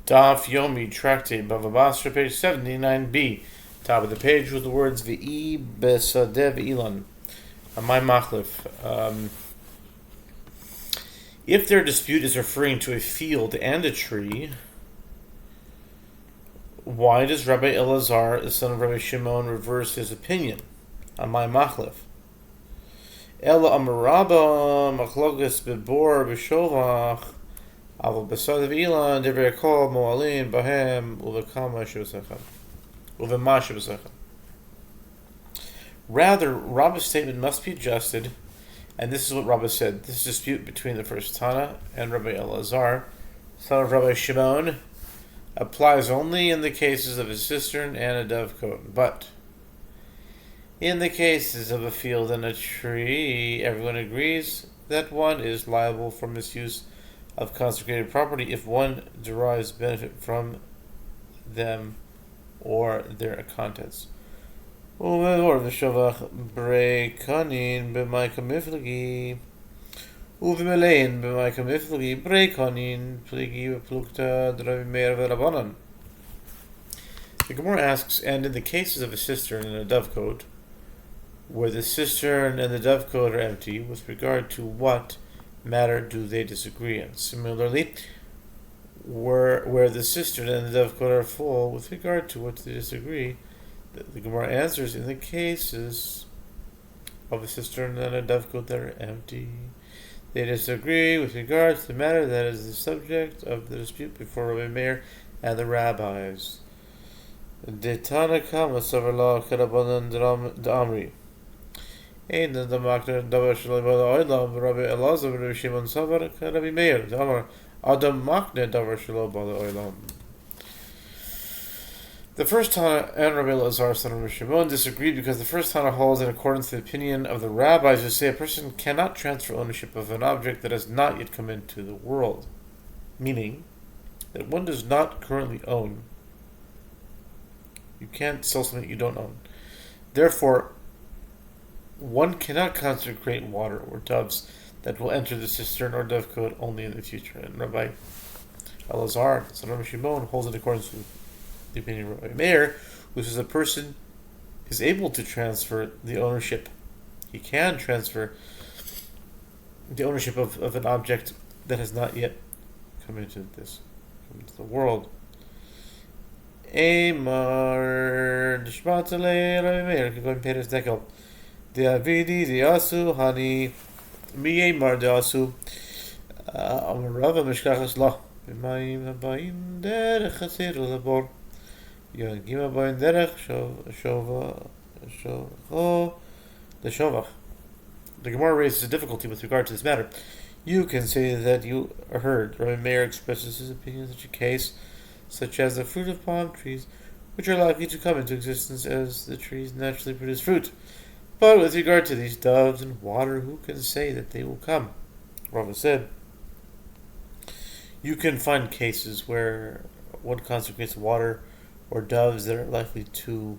Daf Yomi Tractate Bava Batra, page 79b. Top of the page with the words V'i Besadev Ilan. My Machlif. If their dispute is referring to a field and a tree, why does Rabbi Elazar, the son of Rabbi Shimon, reverse his opinion on my Machlif? Ela Amaraba Machlokas Bebor B'Shovach Aval Besadev Ilan Devrei Kol Moalin Bahem Uvekama Shivasechem Uvema Shivasechem. Rather, Rabba's statement must be adjusted, and this is what Rabba said. This dispute between the first Tana and Rabbi Elazar, son of Rabbi Shimon, applies only in the cases of a cistern and a dovecote. But in the cases of a field and a tree, everyone agrees that one is liable for misuse of consecrated property if one derives benefit from them or their contents. Uvemor v'shovach breikanin b'mayka miflagi uvemelein b'mayka miflagi breikanin pligi v'plukta d'Rabi Meir v'Rabbanan. The Gemara asks, and in the cases of a cistern and a dovecote, where the cistern and the dovecote are empty, with regard to what matter do they disagree in? Similarly, where the cistern and the dovecote are full, with regard to what they disagree, the Gemara answers, in the cases of a cistern and a dovecote that are empty, they disagree with regard to the matter that is the subject of the dispute before Rabbi Meir and the rabbis. Detana kama savarla karabanan d'amri. Ein the makna davar shalom b'olam Rabbi Elazar Rabbi Shimon savar Rabbi Meir d'amar adam makna davar shalom b'olam. The first Tana and Rabbi Elazar, son of Rabbi Shimon, disagreed because the first Tana holds in accordance to the opinion of the rabbis who say a person cannot transfer ownership of an object that has not yet come into the world, meaning that one does not currently own. You can't sell something you don't own. Therefore, one cannot consecrate water or doves that will enter the cistern or dovecote only in the future. And Rabbi Elazar, son of Rabbi Shimon, holds in accordance with the opinion of Rabbi Meir, who says a person is able to transfer the ownership. He can transfer the ownership of an object that has not yet come into the world. Amar Dishmatale Rabbi Meir Kikoin Peres Dekel De Avidi De Asu Hani Mi Amar De Asu Amar Rava Mishkachas La B'mayim Habayim Derech Hasir Labor Yagim Habayim Derech Shovach. The Gemara raises a difficulty with regard to this matter. You can say that you heard Rabbi Meir expresses his opinion in such a case, such as the fruit of palm trees, which are likely to come into existence as the trees naturally produce fruit. But with regard to these doves and water, who can say that they will come? Rava said, you can find cases where one consecrates water or doves that are likely to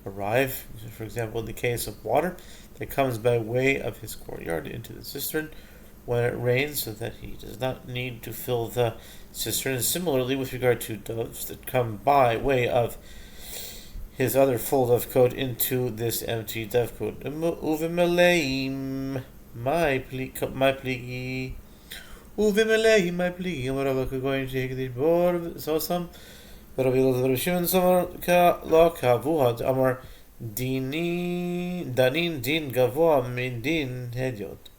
arrive. For example, in the case of water that comes by way of his courtyard into the cistern when it rains, so that he does not need to fill the cistern. And similarly, with regard to doves that come by way of his other full dovecote into this empty dovecote. Uvimeleim my pligi. Uvimeleim my pligi. Rabbi going to take the board. So some Rabbi Elazar Shimon Samar la kavuhad amar danin din gavoa min din hedyot.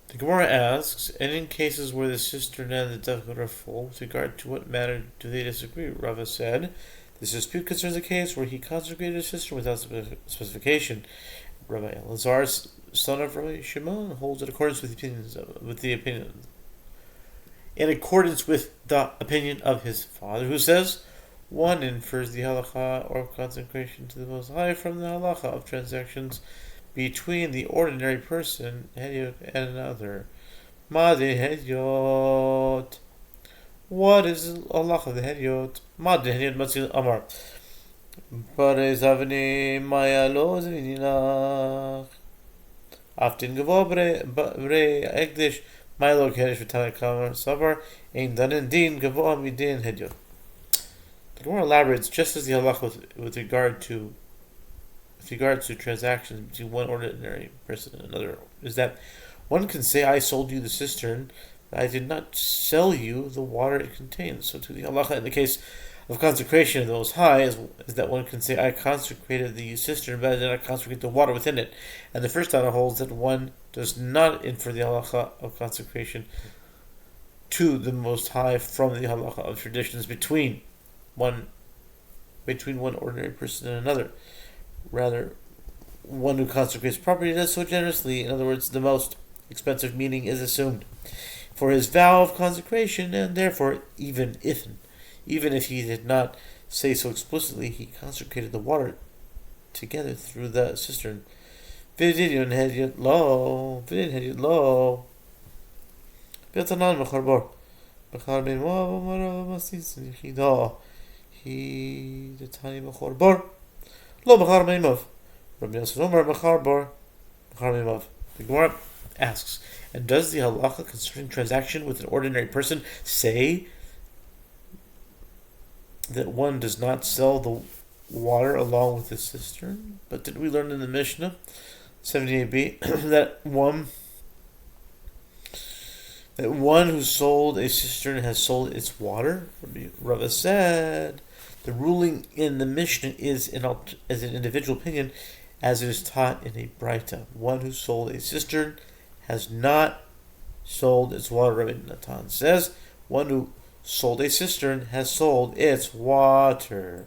The Gemara asks, and in cases where the cistern and the dovecote are full, with regard to what matter do they disagree? Rava said, this dispute concerns a case where he consecrated a cistern without specification. Rabbi Elazar, son of Rabbi Shimon, holds in accordance with the opinion in accordance with the opinion of his father, who says, one infers the halacha or consecration to the Most High from the halacha of transactions between the ordinary person and another. Ma'de hedyot. What is the halacha of the hedyot? Ma'de hedyot matzil amar. Bare zavni maya lo zvinilach. Aftin gavo bre ekdesh Milo Kedish V'Tanakama Savar Ein Danin Din Gavoa Midin Hedyon. The Gemara elaborates just as the halacha with regard to transactions between one ordinary person and another is that one can say, I sold you the cistern, but I did not sell you the water it contains. So to the halacha in the case of consecration of the Most High is that one can say, I consecrated the cistern, but I did not consecrate the water within it. And the first Tana holds that one does not infer the halacha of consecration to the Most High from the halacha of traditions between one ordinary person and another. Rather, one who consecrates property does so generously. In other words, the most expensive meaning is assumed for his vow of consecration, and therefore, even if he did not say so explicitly, he consecrated the water together through the cistern. The Gemara asks, and does the halacha concerning transaction with an ordinary person say that one does not sell the water along with the cistern? But did we learn in the Mishnah 78b that one who sold a cistern has sold its water? Rava said the ruling in the Mishnah is as an individual opinion, as it is taught in a Braita. One who sold a cistern has not sold its water. Rabbi Natan says, one who sold a cistern has sold its water.